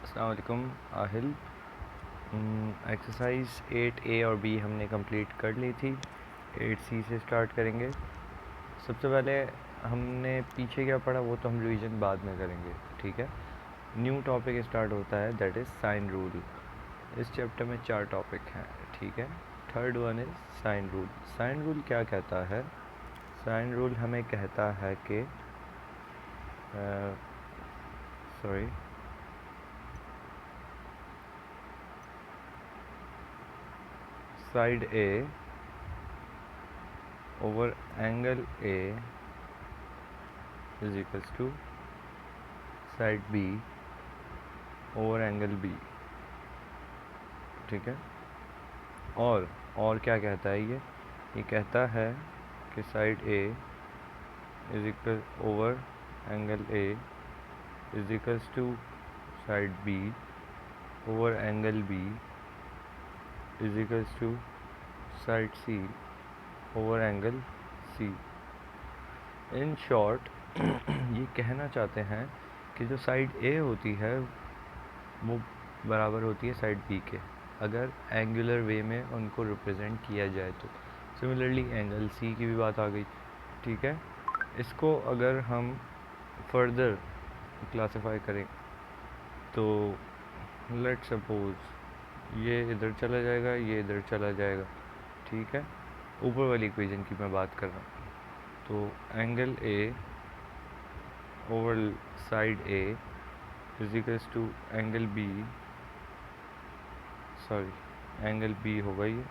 अस्सलाम वालेकुम Aahil. Exercise 8A और B हमने कंप्लीट कर ली थी। 8C से स्टार्ट करेंगे। सबसे पहले हमने पीछे क्या पढ़ा वो तो हम रिवीजन बाद में करेंगे, ठीक है। न्यू टॉपिक स्टार्ट होता है, दैट इज़ साइन रूल। इस चैप्टर में 4 टॉपिक हैं, ठीक है। Third one is sine rule. Sine rule क्या कहता है? साइन रूल हमें कहता है कि side A over angle A is equals to side B over angle B, ठीक है। और क्या कहता है ये कहता है कि side A is equal over angle A is equals to side B over angle B is equals to side C over angle C। In short ये कहना चाहते हैं कि जो साइड A होती है वो बराबर होती है साइड B के, अगर एंगुलर वे में उनको रिप्रेजेंट किया जाए तो। सिमिलरली एंगल C की भी बात आ गई, ठीक है। इसको अगर हम फर्दर क्लासिफाई करें तो लेट सपोज ये इधर चला जाएगा, ये इधर चला जाएगा, ठीक है। ऊपर वाली इक्वेशन की मैं बात कर रहा हूँ। तो angle A over side A is equals to angle B होगा ये,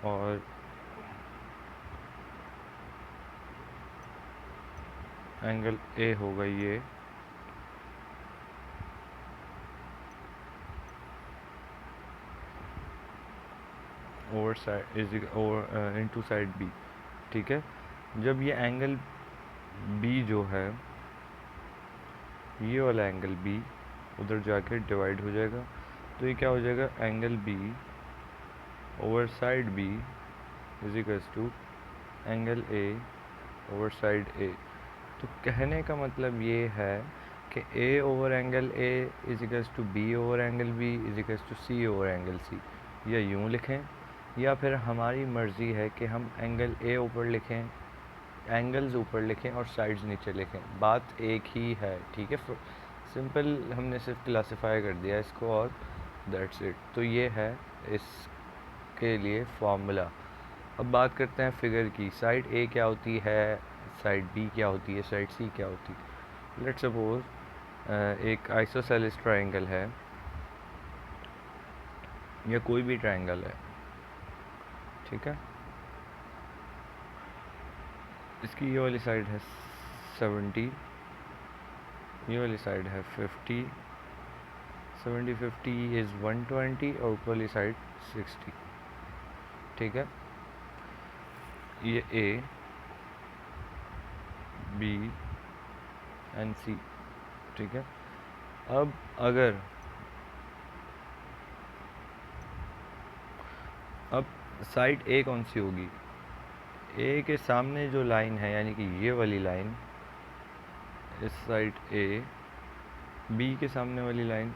और एंगल A होगा ये, over side is over into side B, ठीक है। जब ये एंगल B जो है, ये वाला एंगल B उधर जाके डिवाइड हो जाएगा, तो ये क्या हो जाएगा, angle B over side B is equals to angle A over side A। तो कहने का मतलब ये है कि A over angle A is equals to B over angle B is equals to C over angle C, या यूँ लिखें, या फिर हमारी मर्ज़ी है कि हम एंगल A ऊपर लिखें, एंगल्स ऊपर लिखें और साइड्स नीचे लिखें, बात एक ही है, ठीक है। सिंपल हमने सिर्फ क्लासिफाई कर दिया इसको और दैट्स इट। तो ये है इसके लिए फार्मूला। अब बात करते हैं फिगर की। साइड A क्या होती है, साइड B क्या होती है, साइड C क्या होती है। लेट्स सपोज एक आइसोसेलेस ट्रायंगल है या कोई भी ट्रायंगल है, ठीक है। इसकी ये वाली साइड है 70, ये वाली साइड है 50, 70 50 इज़ 120 और ऊपर वाली साइड 60, ठीक है। ये A B एंड C, ठीक है। अब साइड A कौन सी होगी, A के सामने जो लाइन है यानी कि ये वाली लाइन, इस साइड A, B के सामने वाली लाइन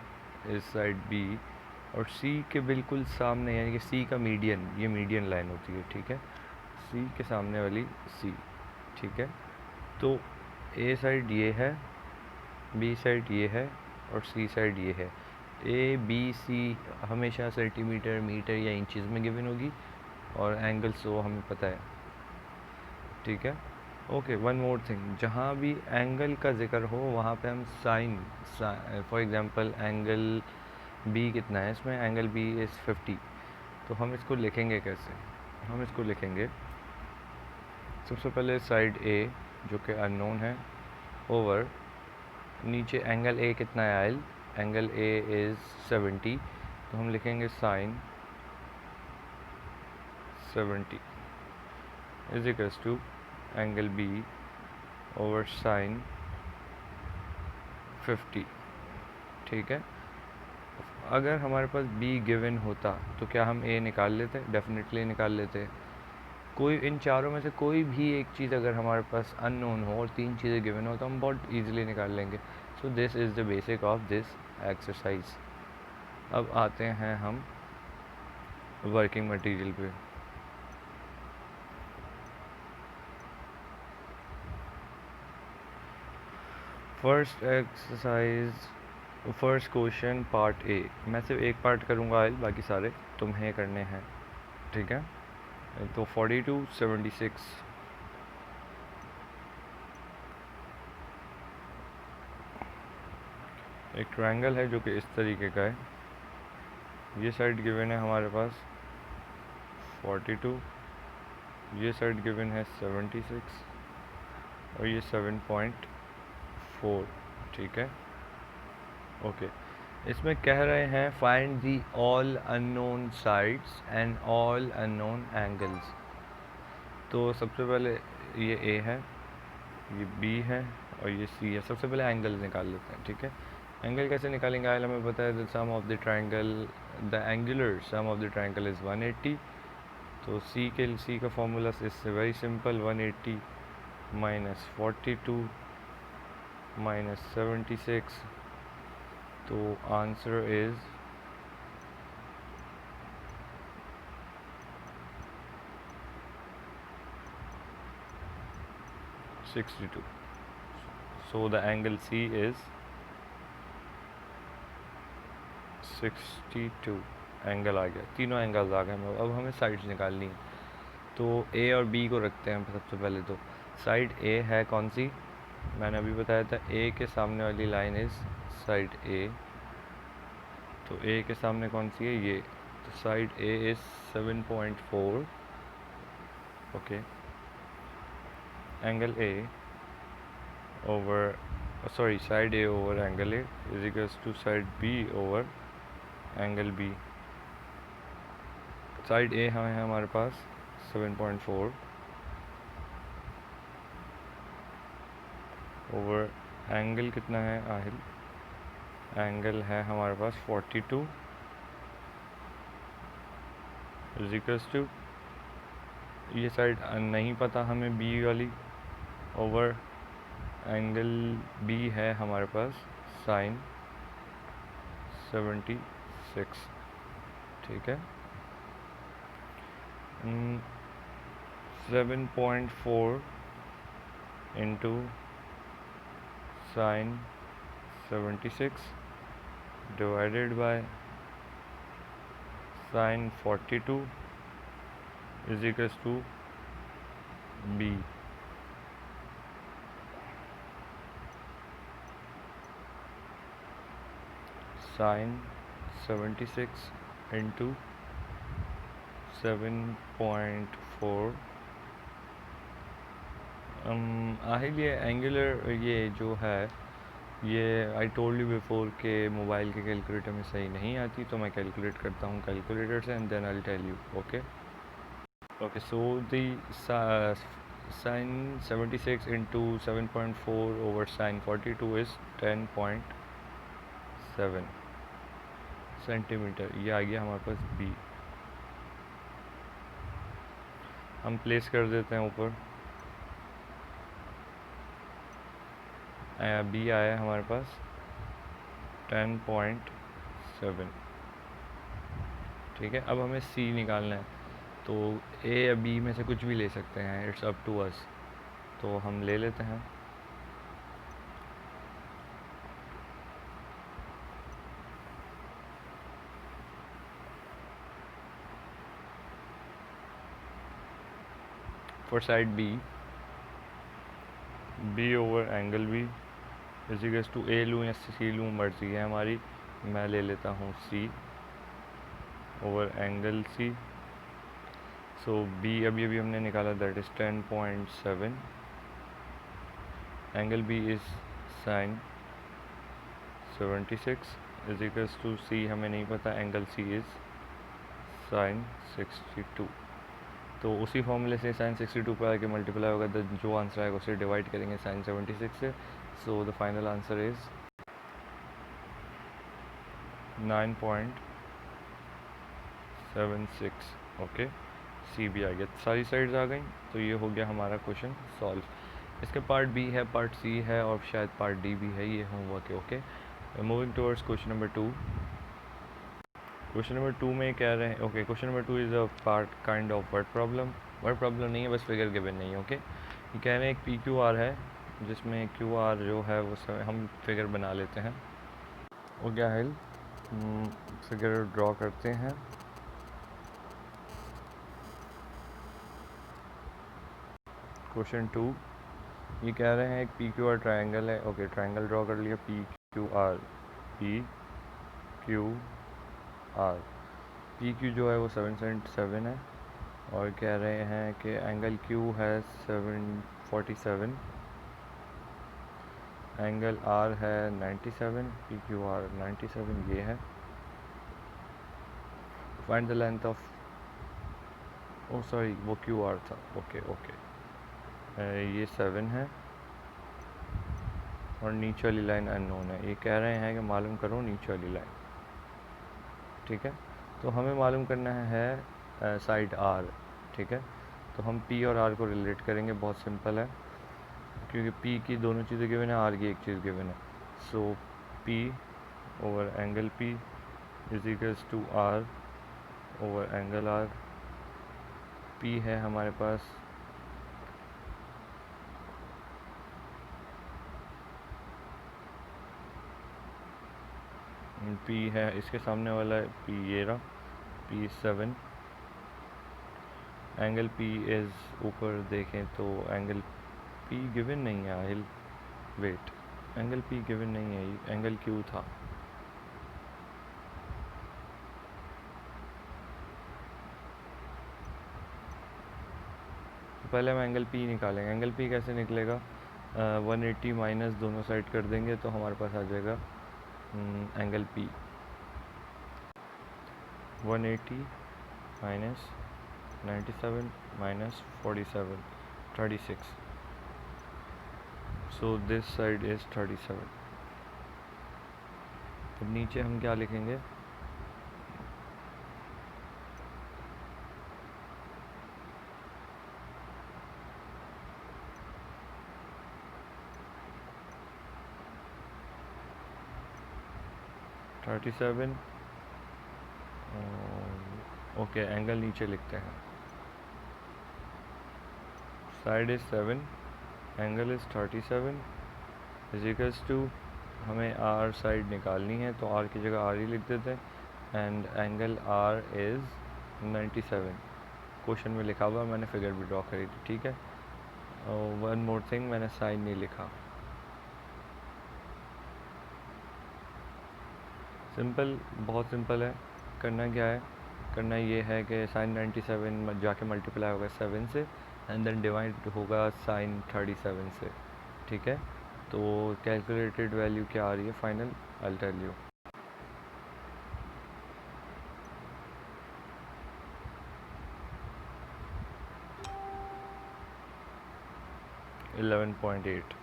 इस साइड B, और C के बिल्कुल सामने यानी कि C का मीडियन, ये मीडियन लाइन होती है, ठीक है। C के सामने वाली C, ठीक है। तो A साइड ये है, B साइड ये है और C साइड ये है। A B C हमेशा सेंटीमीटर, मीटर या इंचज़ में गिवन होगी, और एंगल्स वो हमें पता है, ठीक है। ओके, वन मोर थिंग, जहाँ भी एंगल का जिक्र हो वहाँ पे हम sine, for example angle B कितना है इसमें, एंगल B इज़ 50, तो हम इसको लिखेंगे कैसे? हम इसको लिखेंगे सबसे पहले साइड A जो कि अननोन है, ओवर नीचे एंगल A कितना है, एंगल A इज़ 70, तो हम लिखेंगे sine 70 is equals to angle B over sine 50, ठीक है। अगर हमारे पास B गिवन होता तो क्या हम A निकाल लेते? डेफिनेटली निकाल लेते। कोई इन चारों में से कोई भी एक चीज़ अगर हमारे पास अननोन हो और 3 चीज़ें गिवन हो तो हम बहुत ईजिली निकाल लेंगे। सो this is the basic of this exercise. अब आते हैं हम वर्किंग मटेरियल पे। First exercise, first question part A. मैं सिर्फ एक पार्ट करूँगा आयल, बाकी सारे तुम्हें करने हैं, ठीक है। तो 4276 एक ट्रायंगल है जो कि इस तरीके का है। ये साइड गिवन है हमारे पास 42, ये साइड गिवन है 76 और ये 7.4, ठीक है। ओके, इसमें कह रहे हैं find the all unknown sides and all unknown angles. तो सबसे पहले ये ए है, ये बी है और ये सी है। सबसे पहले एंगल्स निकाल लेते हैं, ठीक है। एंगल कैसे निकालेंगे आयल हमें पता है, the sum of the triangle, the angular sum of the triangle is 180। तो सी का formula is very simple, 180 minus 42 minus 76, तो answer is 62। So the angle C is 62 angle आ गया, तीनों एंगल्स आ गए। अब हमें साइड्स निकालनी है, तो ए और बी को रखते हैं सबसे पहले। तो साइड ए है कौन सी, मैंने अभी बताया था ए के सामने वाली लाइन इज़ साइड ए। तो ए के सामने कौन सी है, ये। तो side A is 7.4। Okay, angle A over side A over angle A is equals to side B over angle B. Side A है हमारे पास 7.4 ओवर एंगल कितना है आहिल, एंगल है हमारे पास 42 इज इक्वल्स टू, ये साइड नहीं पता हमें बी वाली, ओवर एंगल बी है हमारे पास साइन 76, ठीक है। 7.4 into sine 76 divided by sine 42 is equals to B. Sine 76 into 7.4। Aahil ये एंगुलर ये जो है, ये आई टोल्ड यू बिफोर के मोबाइल के कैलकुलेटर में सही नहीं आती, तो मैं कैलकुलेट करता हूँ कैलकुलेटर से and then I tell you. Okay okay, so the sine 76 into 7.4 over sine 42 is 10.7 centimetre. ये आ गया हमारे पास बी। हम प्लेस कर देते हैं ऊपर, बी आया हमारे पास 10.7, ठीक है। अब हमें सी निकालना है, तो ए या बी में से कुछ भी ले सकते हैं, इट्स अप टू अस। तो हम ले लेते हैं for side B over angle B is equals to, A लूँ या सी लूँ मर्जी है हमारी, मैं ले लेता हूँ C over angle C. So B अभी हमने निकाला, that is 10.7, angle B is sine 76 is equals to C हमें नहीं पता, एंगल सी इज़ साइन 62। तो उसी फॉर्मूले से साइन 62 पर आके मल्टीप्लाई होगा, तो जो आंसर आएगा उसे डिवाइड करेंगे साइन 76 से। So the final answer is 9.76। Okay, C भी आ गया, सारी साइड्स आ गई। तो ये हो गया हमारा क्वेश्चन सॉल्व। इसके पार्ट बी है, पार्ट सी है और शायद पार्ट डी भी है, ये होमवर्क है। Okay, moving towards question number 2। Question number 2 में कह रहे हैं, okay question number 2 is a part kind of word problem नहीं है, बस फिगर गिवन नहीं है। ओके, ये कह रहे हैं एक पी क्यू आर है जिसमें क्यू आर जो है वो हम फिगर बना लेते हैं। ओके आहिल, फिगर ड्रॉ करते हैं। क्वेश्चन 2 ये कह रहे हैं एक पी क्यू आर ट्राइंगल है। ओके, ट्राइंगल ड्रॉ कर लिया, P Q are, P Q are. P Q जो है वो 7.7 है और कह रहे हैं कि एंगल क्यू है 747, एंगल आर है 97, पी क्यू आर 97 ये है। Find the length of, oh sorry वो क्यू आर था। ओके ये 7 है और नीचे वाली लाइन अननोन है। ये कह रहे हैं कि मालूम करो नीचे वाली लाइन। ठीक है, तो हमें मालूम करना है साइड आर। ठीक है, तो हम पी और आर को रिलेट करेंगे, बहुत सिंपल है क्योंकि पी की दोनों चीज़ें गिवन है, आर की एक चीज़ गिवन है। So P over angle P is equals to R over angle R. P है हमारे पास पी है, इसके सामने वाला है पी, ये रहा पी 7। एंगल पी इज़, ऊपर देखें तो एंगल पी गिवन नहीं है Aahil, wait, angle P given नहीं है, एंगल क्यू था। पहले हम एंगल पी निकालेंगे। एंगल पी कैसे निकलेगा, 180 माइनस दोनों साइड कर देंगे तो हमारे पास आ जाएगा angle P 180 minus 97 minus 47 36। So this side is 37। अब नीचे हम क्या लिखेंगे, थर्टी सेवन। ओके, एंगल नीचे लिखते हैं, side is 7, angle is 37 is equals to, हमें आर साइड निकालनी है तो आर की जगह आर ही लिख देते हैं and angle R is 97। Question में लिखा हुआ, मैंने फिगर भी ड्रॉ करी थी। ठीक है, वन मोर थिंग, मैंने साइन नहीं लिखा। सिंपल, बहुत सिंपल है। करना क्या है, करना ये है कि साइन 97 जाके मल्टीप्लाई होगा 7 से एंड देन डिवाइड होगा साइन 37 से। ठीक है, तो कैलकुलेटेड वैल्यू क्या आ रही है फाइनल, आई टेल यू। $11.8।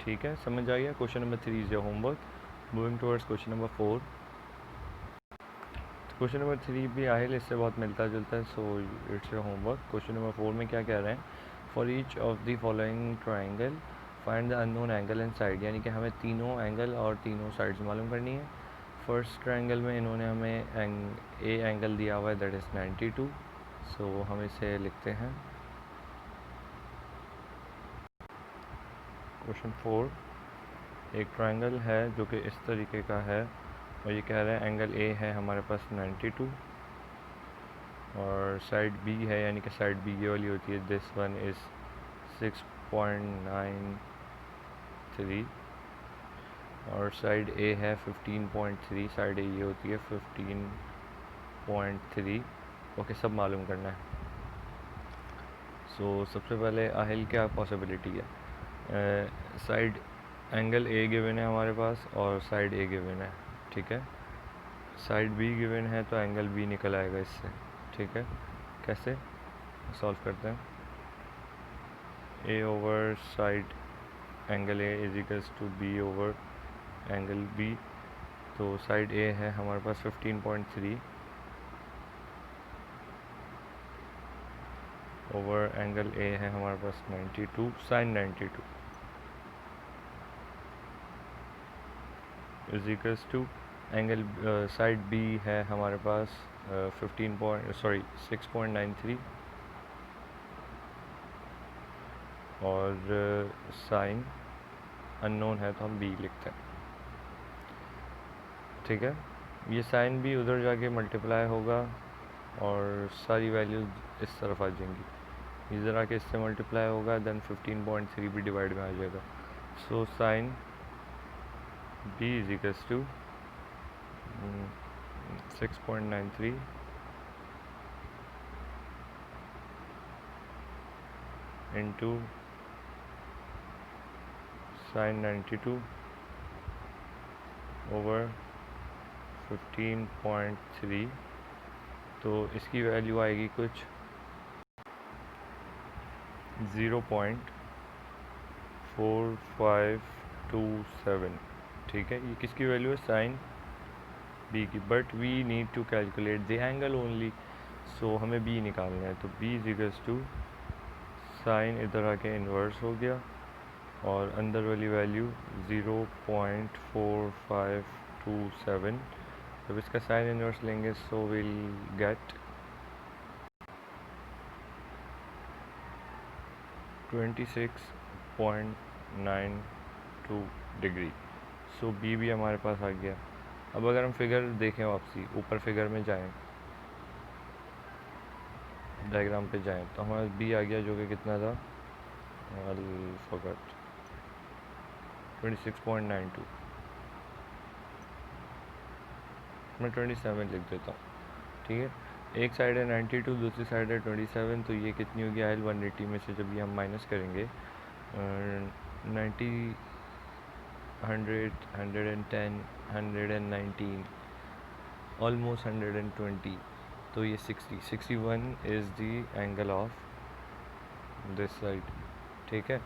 ठीक है, समझ आ गया। Question number 3 is your homework. Moving towards question number 4। Question number 3 भी आहिल इससे बहुत मिलता जुलता है, so it's your homework. Question number 4 में क्या कह रहे हैं, for each of the following triangle find the unknown angle and side, यानी कि हमें तीनों एंगल और तीनों साइड्स मालूम करनी है। फर्स्ट ट्राइंगल में इन्होंने हमें ए एंगल दिया हुआ है, दैट इज़ 92। सो हम इसे लिखते हैं। क्वेश्चन 4, एक ट्राइंगल है जो कि इस तरीके का है और ये कह रहे हैं एंगल ए है हमारे पास 92 और साइड बी है, यानी कि साइड बी ये वाली होती है, दिस वन इज़ 6.93 और साइड ए है 15.3, साइड ए ये होती है 15.3। ओके, सब मालूम करना है। सो सबसे पहले आहिल क्या पॉसिबिलिटी है, साइड एंगल ए गिवन है हमारे पास और साइड ए गिवन है। ठीक है, साइड बी गिवन है तो एंगल बी निकल आएगा इससे। ठीक है, कैसे सॉल्व करते हैं, A over side angle A is equals to B over angle B. तो साइड ए है हमारे पास 15.3 ओवर एंगल ए है हमारे पास 92 sine 92 is equals to angle side B है हमारे पास 6.93 और साइन अननोन है तो हम बी लिखते हैं। ठीक है, ये साइन भी उधर जाके मल्टीप्लाई होगा और सारी वैल्यूज इस तरफ आ जाएंगी, इधर आके इससे मल्टीप्लाई होगा, देन 15.3 भी डिवाइड में आ जाएगा। So sine B is equals to 6.93 into sine 92 over 15.3, तो इसकी वैल्यू आएगी कुछ 0.4527। ठीक है, ये किसकी वैल्यू है? साइन बी की, but we need to calculate the angle only, so हमें बी निकालना है। तो B is equals to sine इधर आके इन्वर्स हो गया और अंदर वाली वैल्यू 0.4527। जब इसका साइन इन्वर्स लेंगे so will get 26.92 degree. So B भी हमारे पास आ गया। अब अगर हम फिगर देखें वापसी ऊपर फिगर में जाएं, डायग्राम पे जाएं, तो हमारे बी आ गया जो कि कितना था, फॉरगॉट 26.92, मैं 27 लिख देता हूँ। ठीक है, एक साइड है 92, दूसरी साइड है 27, तो ये कितनी होगी आयल 180 में से जब ये हम माइनस करेंगे 90 100 110 119 ऑलमोस्ट 120, तो ये 61 is the angle of this side. ठीक है,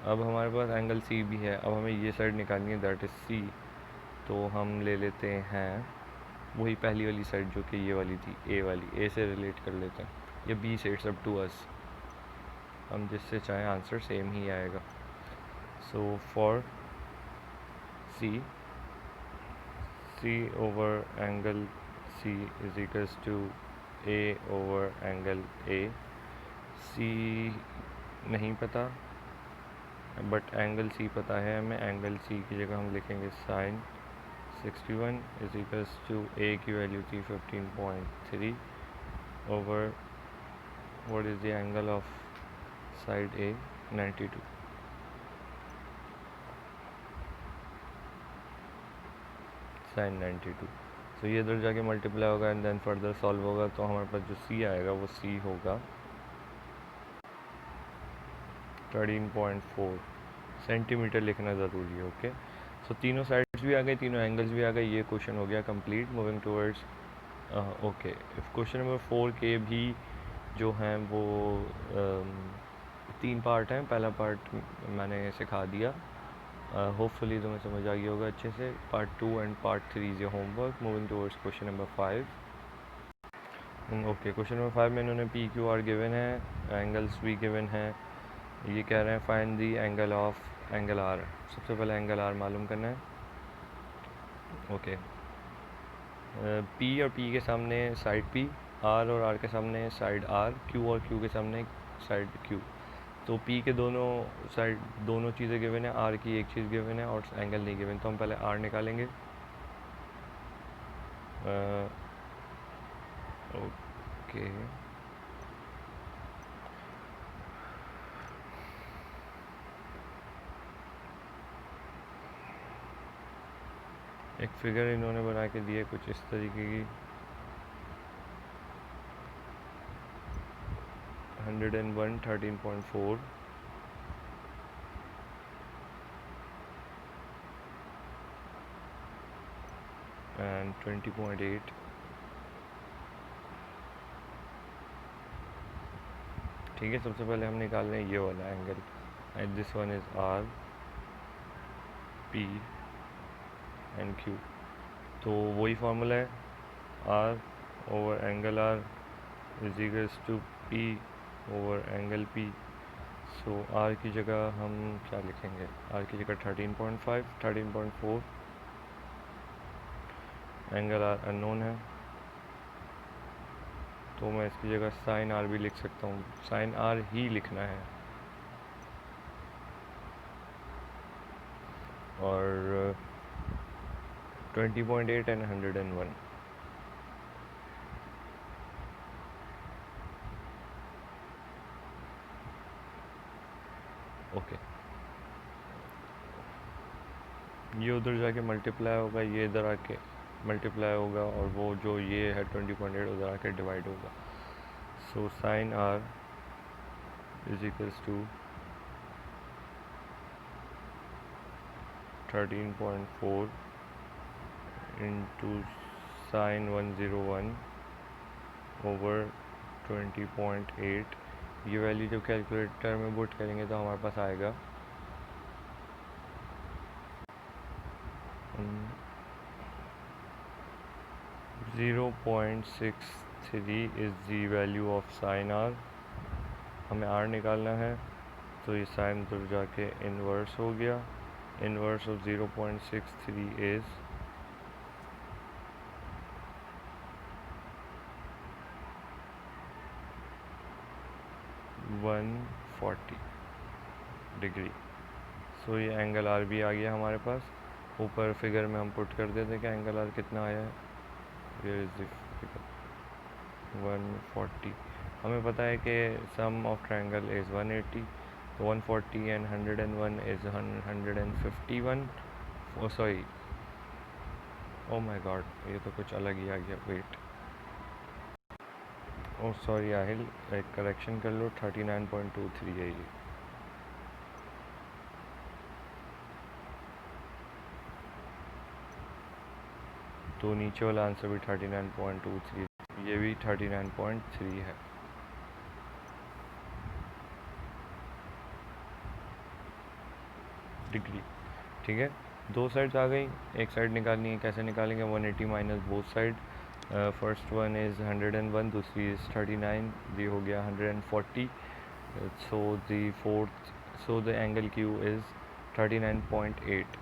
अब हमारे पास एंगल सी भी है, अब हमें ये साइड निकालनी है, दैट इज़ सी। तो हम ले लेते हैं वही पहली वाली साइड जो कि ये वाली थी, ए वाली, ए से रिलेट कर लेते हैं, ये बी से, इट्स अप टू अस, हम जिससे चाहें आंसर सेम ही आएगा। So for C, C over angle C is equals to A over angle A. C नहीं पता बट एंगल सी पता है हमें, एंगल सी की जगह हम लिखेंगे sine 61 is equals to A की वैल्यू थी 15.3 over what is the angle of side A 92, sine 92। तो ये इधर जाके मल्टीप्लाई होगा एंड देन फर्दर सॉल्व होगा, तो हमारे पास जो सी आएगा वो सी होगा 13.4 सेंटीमीटर लिखना ज़रूरी है। ओके, सो तीनों साइड्स भी आ गए, तीनों एंगल्स भी आ गए, ये क्वेश्चन हो गया complete. Moving towards okay, question number 4 के भी जो हैं वो 3 पार्ट हैं। पहला पार्ट मैंने सिखा दिया, होपफुली तुम्हें समझ आ गया होगा अच्छे से। Part 2 and part 3 is your homework. Moving towards question number 5। Okay, question number 5 में इन्होंने पी क्यू आर गिवन है, एंगल्स भी गिवन है। ये कह रहे हैं find the angle of angle R. सबसे पहले एंगल आर मालूम करना है। ओके, पी और पी के सामने साइड पी, आर और आर के सामने साइड आर, क्यू और क्यू के सामने साइड क्यू। तो पी के दोनों साइड दोनों चीज़ें गिवन है, आर की एक चीज़ गिवन है और एंगल नहीं गिवन, तो हम पहले आर निकालेंगे। ओके, एक फिगर इन्होंने बना के दी है कुछ इस तरीके की, 101 13.4 एंड 20.8। ठीक है, सबसे पहले हम निकाल रहे हैं ये वाला angle, and this one is R P and Q. तो वही फार्मूला है, R over angle R is equals to P over angle P. So R की जगह हम क्या लिखेंगे, आर की जगह 13.5, 13.4, एंगल आर अननोन है तो मैं इसकी जगह साइन आर भी लिख सकता हूँ, साइन आर ही लिखना है। और 20.8 एंड 101। ओके, ये उधर जाके मल्टीप्लाई होगा, ये इधर आके मल्टीप्लाई होगा, और वो जो ये है 20.8 उधर आके डिवाइड होगा। So sine R is equals to 13.4 into sine 101 over 20.8। ये वैल्यू जब कैलकुलेटर में पुट करेंगे तो हमारे पास आएगा 0.63 is the value of sine R. हमें आर निकालना है तो ये साइन उधर जाके इन्वर्स हो गया। Inverse of 0.63 is 140 degree. So ये एंगल आर भी आ गया हमारे पास। ऊपर फिगर में हम पुट कर देते हैं कि एंगल आर कितना आया है। Here is the figure 140। हमें पता है कि सम ऑफ ट्रायंगल इज़ 180, तो 140 and 101 is 151। Oh sorry, oh my god, ये तो कुछ अलग ही आ गया, वेट, ओ सॉरी आहिल, एक करेक्शन कर लो, 39.23 है ये। तो नीचे वाला आंसर भी 39.23, ये भी 39.3 है। डिग्री, ठीक है। दो साइड्स आ गई, एक साइड निकालनी है, कैसे निकालेंगे, 180 minus both side. First one is 101, दूसरी इज़ 39, ये हो गया 140। So the fourth, so the angle Q is 39.8।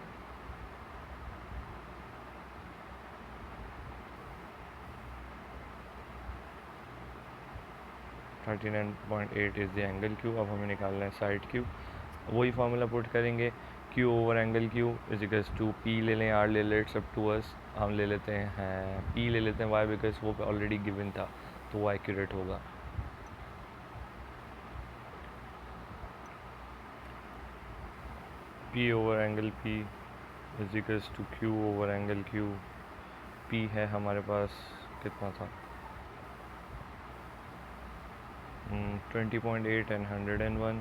Is the angle Q. अब हमें निकालना है साइड क्यू। वही फार्मूला पुट करेंगे, Q over angle Q is equals to, P ले लें, आर ले लें, इट्स अप टू अस। हम ले लेते हैं पी ले लेते हैं, वाई बिकॉज वो ऑलरेडी गिवन था तो वो एक्यूरेट होगा। P over angle P is equals to Q over angle Q. P है हमारे पास कितना था, 20.8 and 101।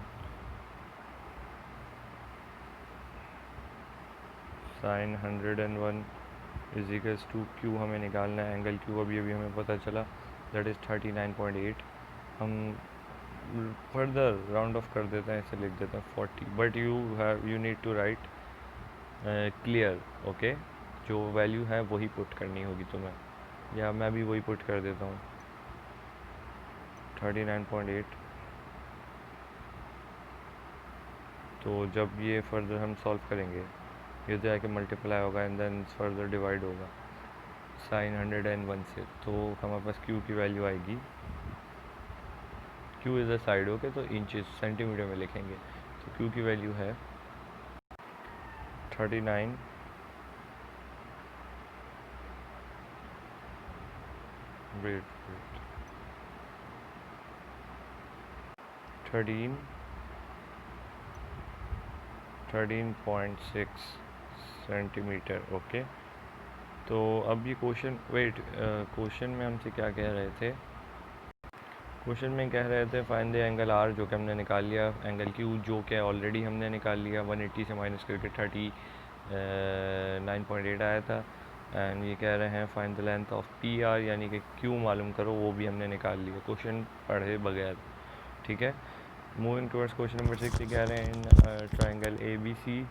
Sine 101 is equals to Q हमें निकालना है एंगल क्यू, अभी अभी हमें पता चला, दैट इज़ 39.8। हम फर्दर राउंड ऑफ कर देते हैं, इसे लिख देते हैं 40, but you need to write clear, okay. जो वैल्यू है वही पुट करनी होगी तुम्हें, या मैं भी वही पुट कर देता हूँ, 39.8। तो जब ये फर्दर हम सॉल्व करेंगे, ये तो आके मल्टीप्लाई होगा एंड देन फर्दर डिवाइड होगा साइन 101 से, तो हमारे पास क्यू की वैल्यू आएगी, Q is a side, okay, तो इंचेस सेंटीमीटर में लिखेंगे। तो क्यू की वैल्यू है 39, वेट 13.6 सेंटीमीटर, ओके। तो अब ये क्वेश्चन, वेट, क्वेश्चन में हमसे क्या कह रहे थे, क्वेश्चन में कह रहे थे फाइंड द एंगल आर, जो कि हमने निकाल लिया, एंगल क्यू जो कि ऑलरेडी हमने निकाल लिया, 180 से माइनस करके 39.8 आया था। एंड ये कह रहे हैं find the length of P R, यानी कि क्यू मालूम करो, वो भी हमने निकाल लिया क्वेश्चन पढ़े बगैर, ठीक है। मूविंग टुवर्ड्स क्वेश्चन नंबर 6, कह रहे हैं triangle A B C,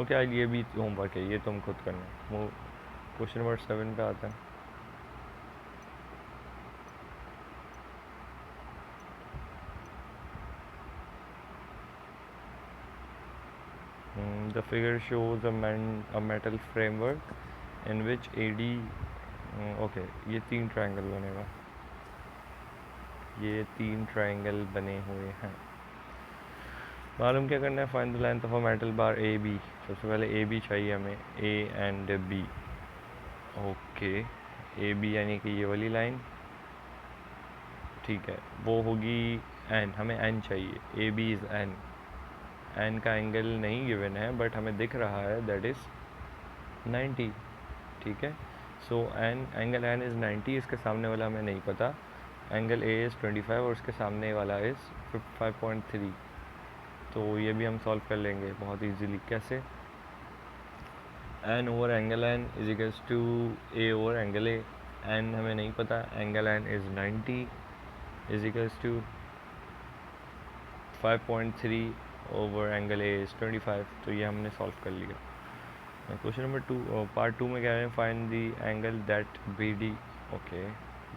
okay, ये भी होमवर्क है, ये तुम खुद करना। क्वेश्चन नंबर 7 पे आता है। The figure shows a metal framework in which AD okay, ये 3 ट्रायंगल बनेगा, ये 3 ट्रायंगल बने हुए हैं। मालूम क्या करना है, find the length of a metal bar AB। सबसे पहले AB चाहिए हमें, A and B। Okay, AB यानी कि ये वाली लाइन, ठीक है, वो होगी N, हमें N चाहिए, AB इज़ N। N का एंगल नहीं गिवन है बट हमें दिख रहा है दैट इज़ 90, ठीक है। सो एंगल N इज़ 90, इसके सामने वाला हमें नहीं पता, एंगल A इज़ 25 और उसके सामने वाला इज़ 5.3। तो ये भी हम सॉल्व कर लेंगे बहुत इजीली। कैसे, N over angle N is equals to A over angle A। N हमें नहीं पता, angle N is 90 is equals to 5.3 over angle A is 25। तो ये हमने सॉल्व कर लिया। क्वेश्चन नंबर 2, पार्ट 2 में कह रहे हैं find the angle that BD। Okay,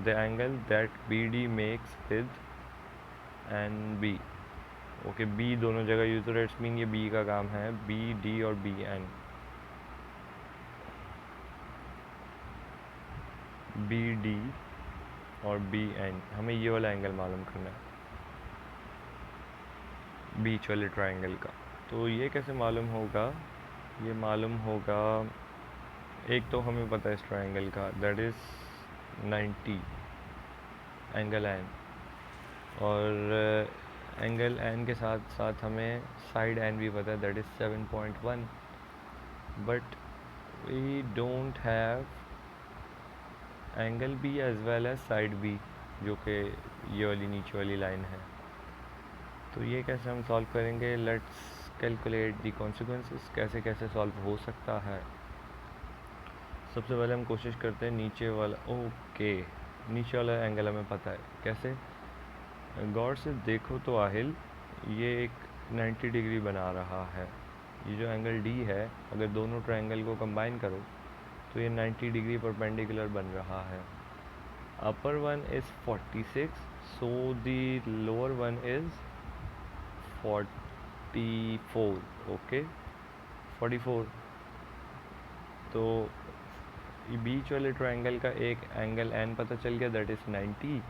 the angle that BD makes with NB। Okay, B दोनों जगह यूज हो रहा है, इट्स मीन ये B का काम है, BD और BN। BD और BN, हमें ये वाला एंगल मालूम करना है, बीच वाले ट्रायंगल का। तो ये कैसे मालूम होगा, ये मालूम होगा, एक तो हमें पता है इस ट्रायंगल का दैट इज़ 90 एंगल N, और एंगल N के साथ साथ हमें साइड N भी पता है that is 7.1, but we don't have angle B as well as side B, जो कि ये वाली नीचे वाली लाइन है। तो ये कैसे हम सॉल्व करेंगे, लेट्स कैलकुलेट दी कॉन्सिक्वेंसेस, कैसे कैसे सॉल्व हो सकता है। सबसे पहले हम कोशिश करते हैं नीचे वाला, ओके, नीचे वाला एंगल हमें पता है, कैसे, गौर से देखो तो आहिल, ये एक 90 डिग्री बना रहा है। ये जो एंगल D है, अगर दोनों ट्रायंगल को कंबाइन करो तो ये 90 डिग्री परपेंडिकुलर बन रहा है। Upper one is 46, so the lower one is 44। Okay, 44। तो बीच वाले ट्रायंगल का एक एंगल N पता चल गया दैट इज़ 90,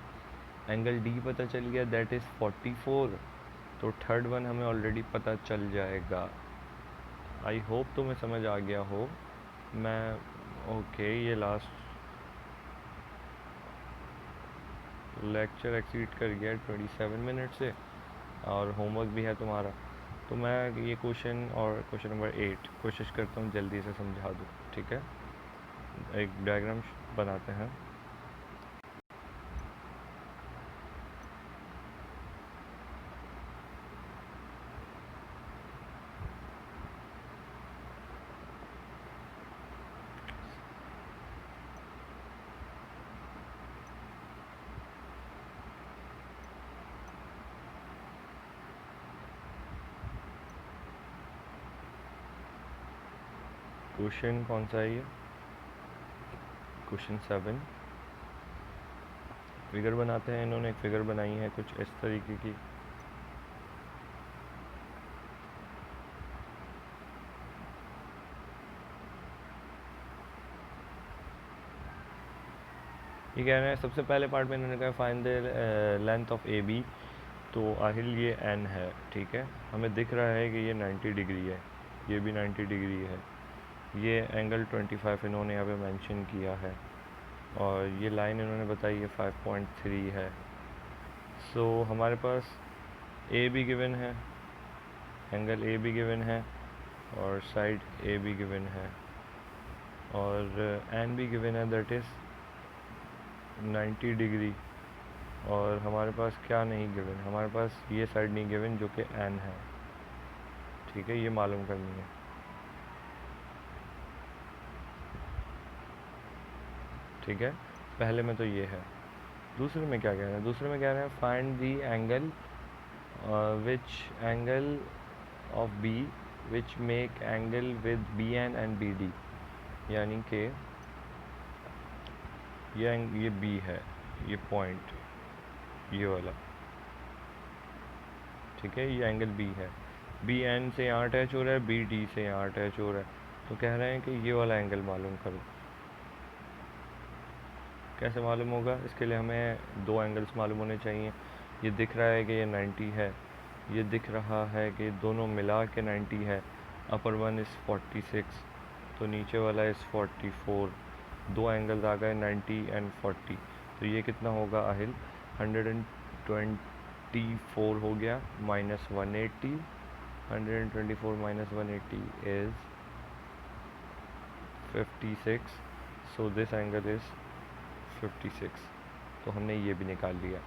एंगल D पता चल गया दैट इज़ 44। तो थर्ड वन हमें ऑलरेडी पता चल जाएगा। आई होप तुम्हें समझ आ गया हो। मैं ओके, ये लास्ट लेक्चर एक्सीड कर गया 27 मिनट से, और होमवर्क भी है तुम्हारा। तो मैं ये क्वेश्चन और क्वेश्चन नंबर 8 कोशिश करता हूँ जल्दी से समझा दूँ, ठीक है। एक डायग्राम बनाते हैं। क्वेश्चन कौन सा है ये, क्वेश्चन 7। फिगर बनाते हैं, इन्होंने एक फिगर बनाई है कुछ इस तरीके की। ये कह रहे हैं, सबसे पहले पार्ट में इन्होंने कहा find the length of AB। तो आहिल ये N है, ठीक है, हमें दिख रहा है कि ये 90 डिग्री है, ये भी 90 डिग्री है, ये एंगल 25 इन्होंने यहाँ पे मेंशन किया है, और ये लाइन इन्होंने बताई है 5.3 है। सो हमारे पास A भी गिवन है, एंगल A भी गिवन है, और साइड A भी गिवन है, और N भी गिवन है दैट इज़ 90 डिग्री। और हमारे पास क्या नहीं गिवन, हमारे पास ये साइड नहीं गिवन जो कि N है, ठीक है, ये मालूम करनी है। ठीक है, पहले में तो ये है। दूसरे में क्या कह रहे हैं, दूसरे में कह रहे हैं find the angle which angle of B which make angle with BN and BD। यानी कि ये B है, ये पॉइंट, ये वाला, ठीक है, ये एंगल B है। बी एन से यहाँ अटैच हो रहा है, बी डी से यहाँ अटैच हो रहा है, तो कह रहे हैं कि ये वाला एंगल मालूम करो। कैसे मालूम होगा? इसके लिए हमें दो एंगल्स मालूम होने चाहिए। ये दिख रहा है कि ये 90 है, ये दिख रहा है कि दोनों मिला के 90 है। अपर वन इज़ 46 तो नीचे वाला इज़ 44। दो एंगल्स आ गए 90 एंड 40, तो ये कितना होगा आहिल? 124 हो गया minus 180। 124 minus 180 is 56। So this angle is 56। तो हमने ये भी निकाल लिया।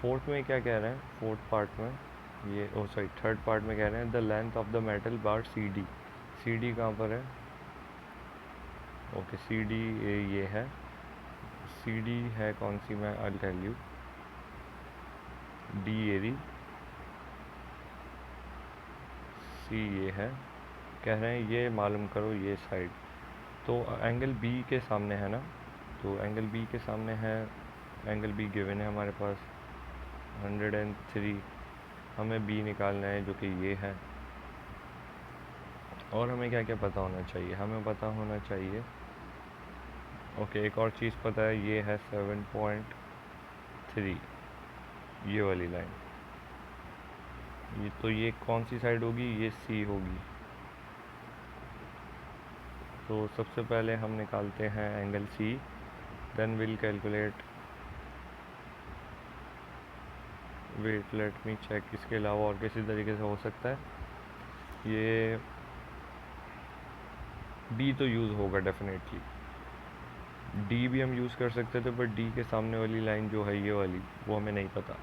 फोर्थ में क्या कह रहे हैं? फोर्थ पार्ट में ये थर्ड पार्ट में कह रहे हैं the length of the metal bar C D. C D कहाँ पर है? ओके, सी डी ये है। सी डी है कौन सी? मैं आई टेल यू, डी एरी, सी ये है। कह रहे हैं ये मालूम करो ये साइड। तो एंगल बी के सामने है ना, तो एंगल बी के सामने है, एंगल बी गिवन है हमारे पास 103। हमें बी निकालना है जो कि ये है। और हमें क्या क्या पता होना चाहिए? हमें पता होना चाहिए ओके, एक और चीज़ पता है, ये है 7.3, ये वाली लाइन। ये तो ये कौन सी साइड होगी? ये सी होगी। तो सबसे पहले हम निकालते हैं angle C, then will calculate, wait let me check, इसके अलावा और किसी तरीके से हो सकता है? ये डी तो यूज़ होगा डेफिनेटली। डी भी हम यूज़ कर सकते थे, बट डी के सामने वाली लाइन जो है ये वाली, वो हमें नहीं पता।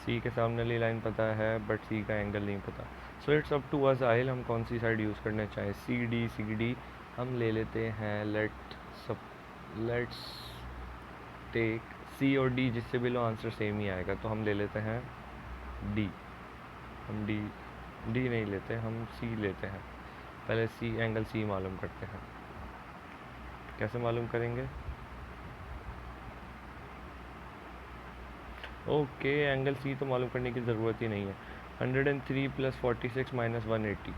सी के सामने वाली लाइन पता है, बट सी का एंगल नहीं पता। So it's up to us Aahil, हम कौन सी साइड यूज़ करना चाहें। सी डी हम ले लेते हैं। लेट्स टेक सी और डी, जिससे भी लो आंसर सेम ही आएगा, तो हम ले लेते हैं डी। हम डी नहीं लेते, हम सी लेते हैं। पहले सी एंगल सी मालूम करते हैं। कैसे मालूम करेंगे? ओके, एंगल सी तो मालूम करने की ज़रूरत ही नहीं है। 103 plus 46 minus 180।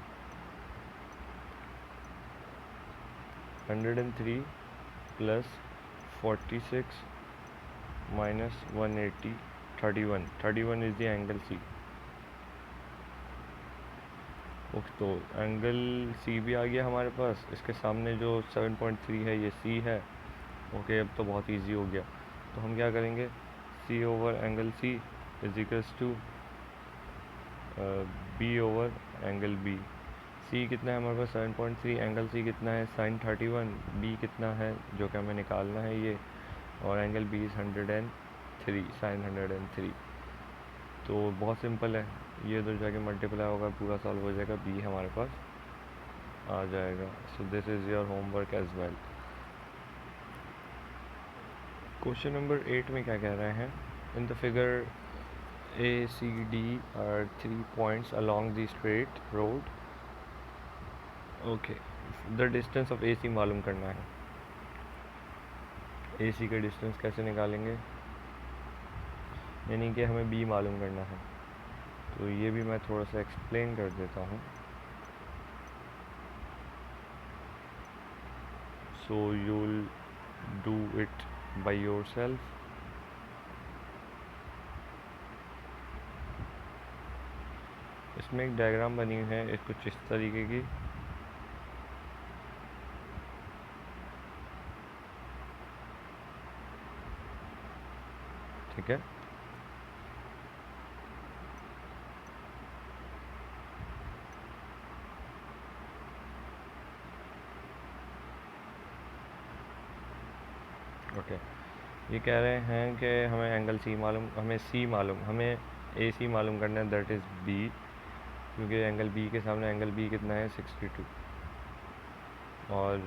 103 plus 46 minus 180, 31 is the angle C. Okay, तो एंगल सी भी आ गया हमारे पास। इसके सामने जो 7.3 है ये सी है। ओके, अब तो बहुत इजी हो गया। तो हम क्या करेंगे? C over angle C is equals to B over angle B. C कितना है हमारे पास? 7.3। एंगल सी कितना है? sin 31। बी कितना है जो कि हमें निकालना है ये, और एंगल बी इज़ 103, sin 103। तो बहुत सिंपल है, ये उधर जाके मल्टीप्लाई होगा, पूरा सॉल्व हो जाएगा, बी हमारे पास आ जाएगा। So this is your homework as well. Question number 8 में क्या कह रहे हैं? In the figure A C D are 3 points along the straight road. Okay, the distance of A C मालूम करना है। ए सी का डिस्टेंस कैसे निकालेंगे? यानी कि हमें बी मालूम करना है। तो ये भी मैं थोड़ा सा एक्सप्लेन कर देता हूँ। So you'll do it by yourself. इसमें एक डायग्राम बनी हुई है कुछ इस तरीके की। ठीक है, ओके। ये कह रहे हैं कि हमें एंगल सी मालूम, हमें ए सी मालूम करना है, दैट इज़ बी, क्योंकि एंगल बी के सामने एंगल बी कितना है? 62, और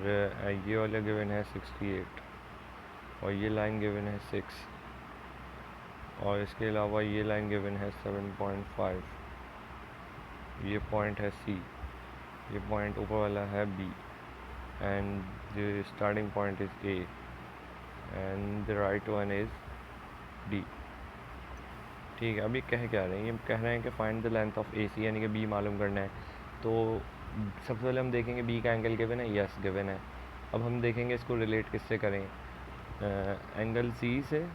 ये वाला गिवन है 68, और ये लाइन गिवन है 6, और इसके अलावा ये लाइन गिवन है 7.5। ये पॉइंट है सी, ये पॉइंट ऊपर वाला है B, and the starting point is A, and the right one is D. ठीक है, अभी कह क्या रहे हैं, ये कह रहे हैं कि find the length of A सी, यानी कि बी मालूम करना है। तो सबसे पहले हम देखेंगे बी का एंगल गिवन है, यस गिवन है। अब हम देखेंगे इसको रिलेट किससे करें, एंगल सी से,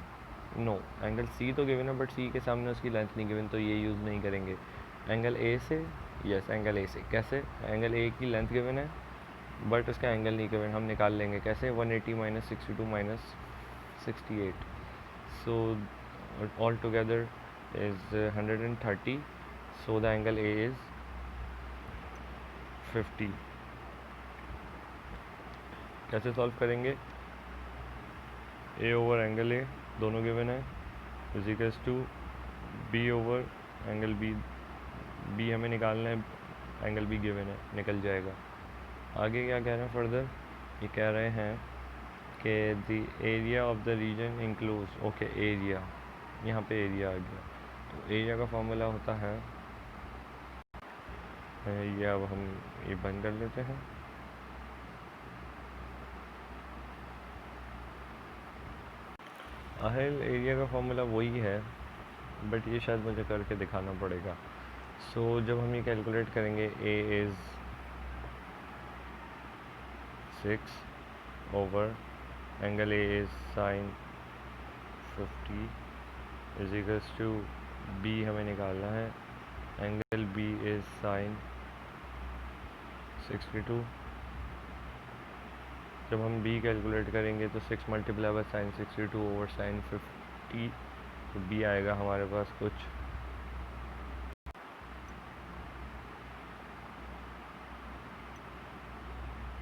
नो एंगल सी तो गिवन है बट सी के सामने उसकी लेंथ नहीं गिवन, तो ये यूज़ नहीं करेंगे। एंगल ए से, यस एंगल ए से, कैसे, एंगल ए की लेंथ गिवन है बट उसका एंगल नहीं गिवन, हम निकाल लेंगे कैसे, 180 minus 62 minus 68, so all together is 130, so the angle A is 50। कैसे सॉल्व करेंगे, A ओवर एंगल A दोनों गिवन है is equals to B over angle B, B हमें निकालना है, एंगल B गिवन है, निकल जाएगा। आगे क्या कह रहे हैं फर्दर, ये कह रहे हैं कि the area of the region includes, okay area, यहाँ पे एरिया आ गया, तो एरिया का फॉर्मूला होता है, ये अब हम ये बंद कर लेते हैं। आखिर एरिया का फॉर्मूला वही है बट ये शायद मुझे करके दिखाना पड़ेगा। सो जब हम ये कैलकुलेट करेंगे, A is 6 over angle A is sine 50 is equals to B हमें निकालना है, एंगल बी इज़ साइन 62। जब हम b कैलकुलेट करेंगे तो 6 multiply by sine 62 over sine 50, तो b आएगा हमारे पास कुछ